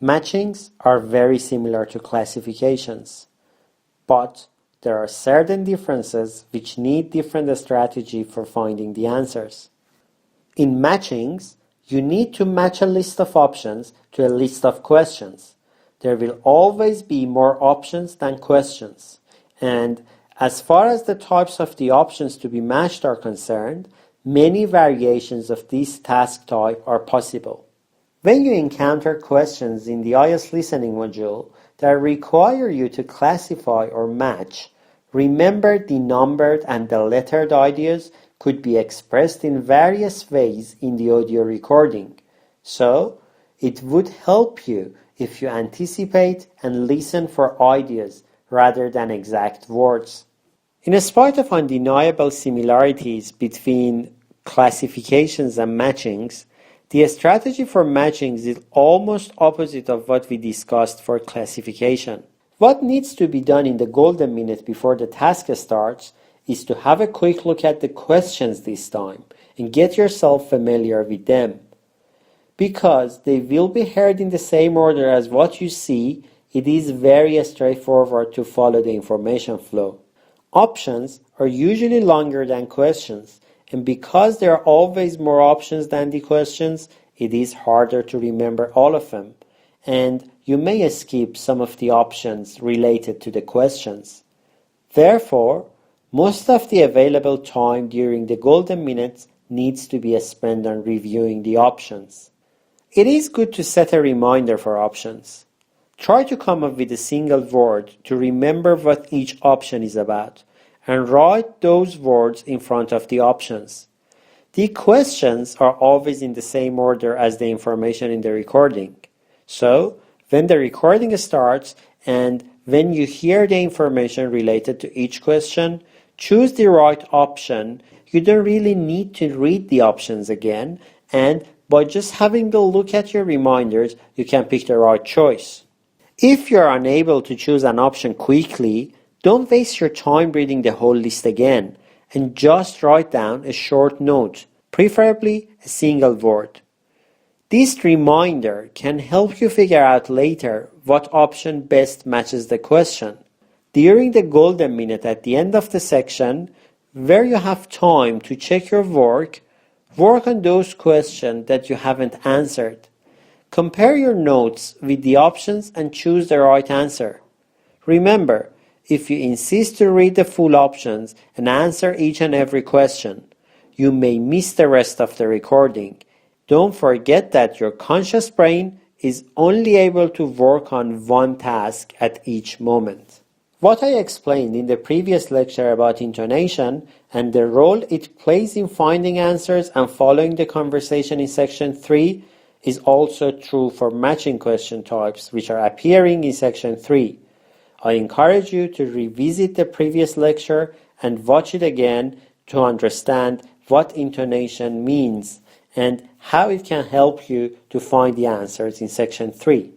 Matchings are very similar to classifications, but there are certain differences which need different strategy for finding the answers. In matchings, you need to match a list of options to a list of questions. There will always be more options than questions, and as far as the types of the options to be matched are concerned, many variations of this task type are possible. When you encounter questions in the IELTS listening module that require you to classify or match, remember the numbered and the lettered ideas could be expressed in various ways in the audio recording. So, it would help you if you anticipate and listen for ideas rather than exact words. In spite of undeniable similarities between classifications and matchings, the strategy for matchings is almost opposite of what we discussed for classification. What needs to be done in the golden minute before the task starts is to have a quick look at the questions this time and get yourself familiar with them. Because they will be heard in the same order as what you see, it is very straightforward to follow the information flow. Options are usually longer than questions, and because there are always more options than the questions, it is harder to remember all of them, and you may skip some of the options related to the questions. Therefore, most of the available time during the golden minutes needs to be spent on reviewing the options. It is good to set a reminder for options. Try to come up with a single word to remember what each option is about, and write those words in front of the options. The questions are always in the same order as the information in the recording. So, when the recording starts and when you hear the information related to each question, choose the right option. You don't really need to read the options again, and by just having a look at your reminders, you can pick the right choice. If you're unable to choose an option quickly, don't waste your time reading the whole list again, and just write down a short note, preferably a single word. This reminder can help you figure out later what option best matches the question. During the golden minute at the end of the section, where you have time to check your work on those questions that you haven't answered. Compare your notes with the options and choose the right answer. Remember, if you insist to read the full options and answer each and every question, you may miss the rest of the recording. Don't forget that your conscious brain is only able to work on one task at each moment. What I explained in the previous lecture about intonation and the role it plays in finding answers and following the conversation in section 3 is also true for matching question types which are appearing in section 3. I encourage you to revisit the previous lecture and watch it again to understand what intonation means and how it can help you to find the answers in section 3.